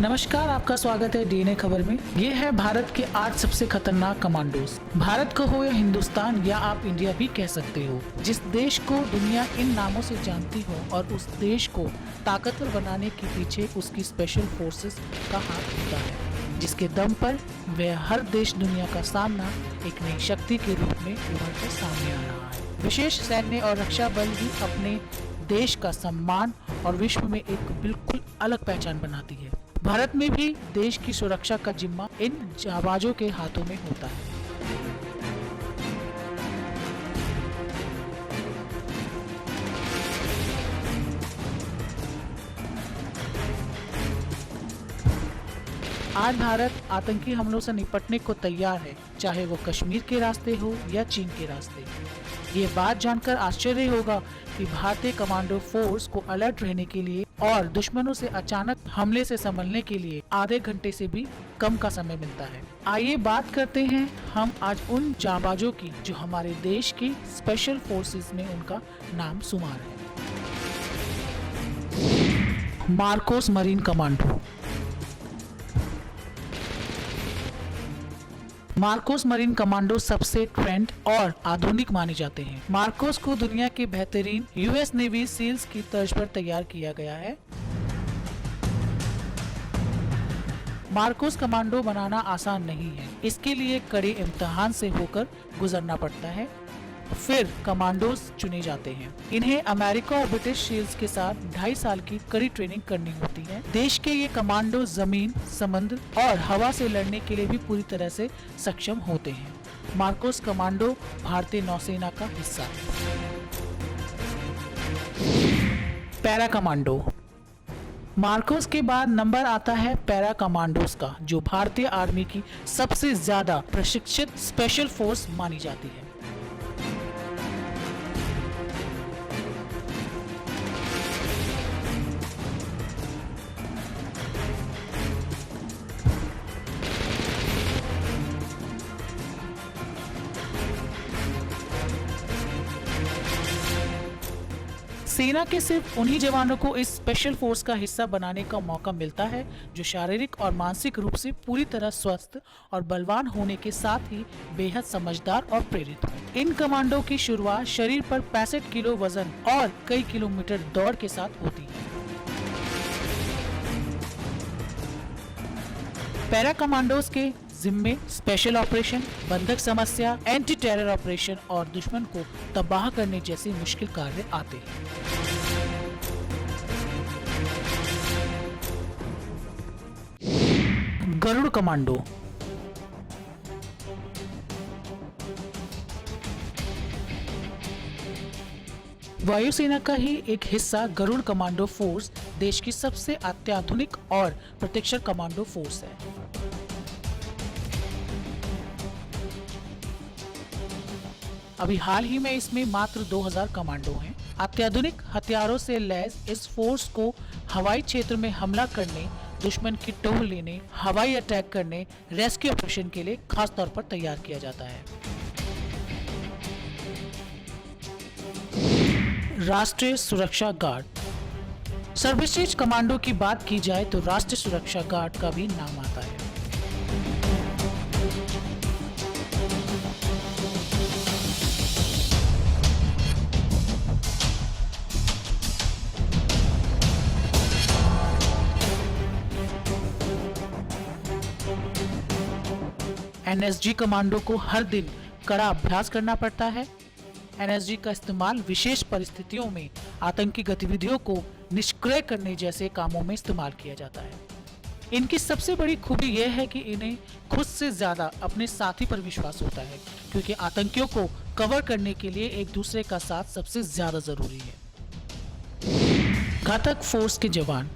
नमस्कार, आपका स्वागत है डीएनए खबर में। ये है भारत के 8 सबसे खतरनाक कमांडोज। भारत को हो या हिंदुस्तान या आप इंडिया भी कह सकते हो, जिस देश को दुनिया इन नामों से जानती हो और उस देश को ताकतवर बनाने के पीछे उसकी स्पेशल फोर्सेस का हाथ होता है, जिसके दम पर वह हर देश दुनिया का सामना एक नई शक्ति के रूप में उभर कर सामने आ रहा है। विशेष सैन्य और रक्षा बल ही अपने देश का सम्मान और विश्व में एक बिल्कुल अलग पहचान बनाती है। भारत में भी देश की सुरक्षा का जिम्मा इन जाबाजों के हाथों में होता है। आज भारत आतंकी हमलों से निपटने को तैयार है, चाहे वो कश्मीर के रास्ते हो या चीन के रास्ते। ये बात जानकर आश्चर्य होगा कि भारतीय कमांडो फोर्स को अलर्ट रहने के लिए और दुश्मनों से अचानक हमले से संभलने के लिए आधे घंटे से भी कम का समय मिलता है। आइए बात करते हैं हम आज उन जाबाजों की जो हमारे देश की स्पेशल फोर्सेस में उनका नाम शुमार है। Marcos marine commando. Marcos marine commando सबसे ट्रेंड और आधुनिक माने जाते हैं। मार्कोस को दुनिया के बेहतरीन यूएस नेवी सील्स की तर्ज पर तैयार किया गया है। मार्कोस कमांडो बनाना आसान नहीं है, इसके लिए कड़े इम्तिहान से होकर गुजरना पड़ता है, फिर कमांडोज चुने जाते हैं। इन्हें अमेरिका और ब्रिटिश सील्स के साथ 2.5 साल की कड़ी ट्रेनिंग करनी होती है। देश के ये कमांडो जमीन, समुद्र और हवा से लड़ने के लिए भी पूरी तरह से सक्षम होते हैं। मार्कोस कमांडो भारतीय नौसेना का हिस्सा है। Para commando. मार्कोस के बाद नंबर आता है पैरा कमांडोज का, जो भारतीय आर्मी की सबसे ज्यादा प्रशिक्षित स्पेशल फोर्स मानी जाती है। सेना के सिर्फ उन्हीं जवानों को इस स्पेशल फोर्स का हिस्सा बनाने का मौका मिलता है जो शारीरिक और मानसिक रूप से पूरी तरह स्वस्थ और बलवान होने के साथ ही बेहद समझदार और प्रेरित हो। इन कमांडो की शुरुआत शरीर पर 65 किलो वजन और कई किलोमीटर दौड़ के साथ होती है। पैरा कमांडोज के जिम्मे स्पेशल ऑपरेशन, बंधक समस्या, एंटी टेरर ऑपरेशन और दुश्मन को तबाह करने जैसे मुश्किल कार्य आते हैं। गरुड़ कमांडो। वायुसेना का ही एक हिस्सा गरुड़ कमांडो फोर्स देश की सबसे अत्याधुनिक और प्रोटेक्शन कमांडो फोर्स है। अभी हाल ही में इसमें मात्र 2000 कमांडो हैं। अत्याधुनिक हथियारों से लैस इस फोर्स को हवाई क्षेत्र में हमला करने, दुश्मन की टोह लेने, हवाई अटैक करने, रेस्क्यू ऑपरेशन के लिए खास तौर पर तैयार किया जाता है। राष्ट्रीय सुरक्षा गार्ड। सर्वश्रेष्ठ कमांडो की बात की जाए तो राष्ट्रीय सुरक्षा गार्ड का भी नाम आता है। एनएसजी कमांडो को हर दिन कड़ा अभ्यास करना पड़ता है। एनएसजी का इस्तेमाल विशेष परिस्थितियों में आतंकी गतिविधियों को निष्क्रिय करने जैसे कामों में इस्तेमाल किया जाता है। इनकी सबसे बड़ी खूबी यह है कि इन्हें खुद से ज्यादा अपने साथी पर विश्वास होता है, क्योंकि आतंकियों को कवर करने के लिए एक दूसरे का साथ सबसे ज्यादा जरूरी है। घातक फोर्स के जवान।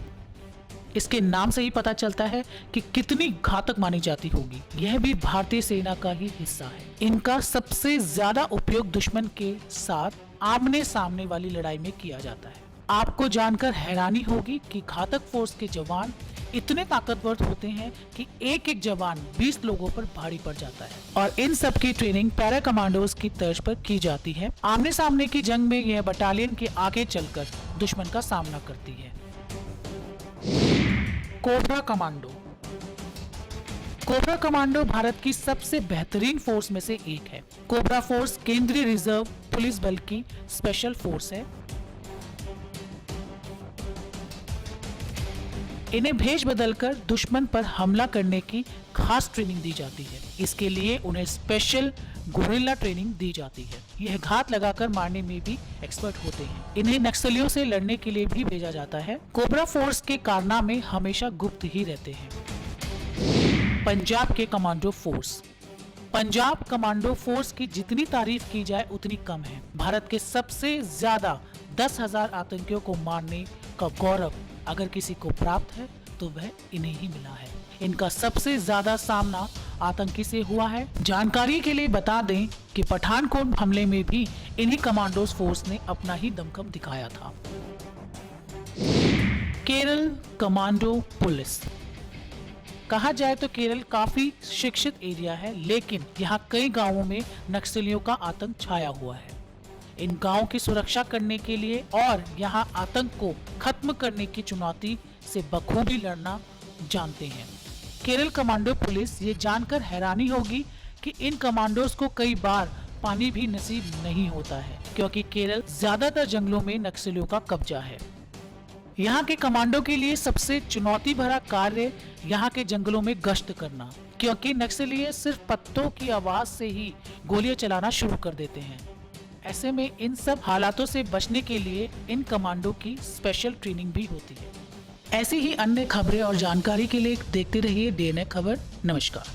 इसके नाम से ही पता चलता है कि कितनी घातक मानी जाती होगी। यह भी भारतीय सेना का ही हिस्सा है। इनका सबसे ज्यादा उपयोग दुश्मन के साथ आमने सामने वाली लड़ाई में किया जाता है। आपको जानकर हैरानी होगी कि घातक फोर्स के जवान इतने ताकतवर होते हैं कि एक एक जवान 20 लोगों पर भारी पड़ जाता है। और इन सब की ट्रेनिंग पैरा कमांडोज की तर्ज पर की जाती है। आमने सामने की जंग में यह बटालियन के आगे चलकर दुश्मन का सामना करती है। Cobra commando. Cobra commando Bharat की सबसे बेहतरीन फोर्स में से एक है। कोबरा फोर्स केंद्रीय रिजर्व पुलिस बल की स्पेशल फोर्स है। इन्हें भेष बदलकर दुश्मन पर हमला करने की खास ट्रेनिंग दी जाती है। इसके लिए उन्हें स्पेशल गोरिल्ला ट्रेनिंग दी जाती है। यह घात लगाकर मारने में भी एक्सपर्ट होते हैं। इन्हें नक्सलियों से लड़ने के लिए भी भेजा जाता है। कोबरा फोर्स के कारनामे हमेशा गुप्त ही रहते हैं। पंजाब के commando force. Punjab commando force की जितनी तारीफ की जाए उतनी कम है। भारत के सबसे ज्यादा 10,000 आतंकियों को मारने का गौरव अगर किसी को प्राप्त है तो वह इन्हें ही मिला है। इनका सबसे ज्यादा सामना आतंकी से हुआ है। जानकारी के लिए बता दें कि पठानकोट हमले में भी इन्हीं कमांडोज फोर्स ने अपना ही दमखम दिखाया था। Kerala commando police. कहा जाए तो केरल काफी शिक्षित एरिया है, लेकिन यहाँ कई गांवों में नक्सलियों का आतंक छाया हुआ है। इन गांवों की सुरक्षा करने के लिए और यहाँ आतंक को खत्म करने की चुनौती से बखूबी लड़ना जानते हैं। केरल कमांडो पुलिस ये जानकर हैरानी होगी कि इन कमांडोज को कई बार पानी भी नसीब नहीं होता है, क्योंकि केरल ज्यादातर जंगलों में नक्सलियों का कब्जा है। यहाँ के कमांडो के लिए सबसे चुनौती भरा कार्य यहाँ के जंगलों में गश्त करना, क्योंकि नक्सली सिर्फ पत्तों की आवाज से ही गोलियां चलाना शुरू कर देते हैं। ऐसे में इन सब हालातों से बचने के लिए इन कमांडो की स्पेशल ट्रेनिंग भी होती है। ऐसी ही अन्य खबरें और जानकारी के लिए देखते रहिए डीएनए खबर। नमस्कार।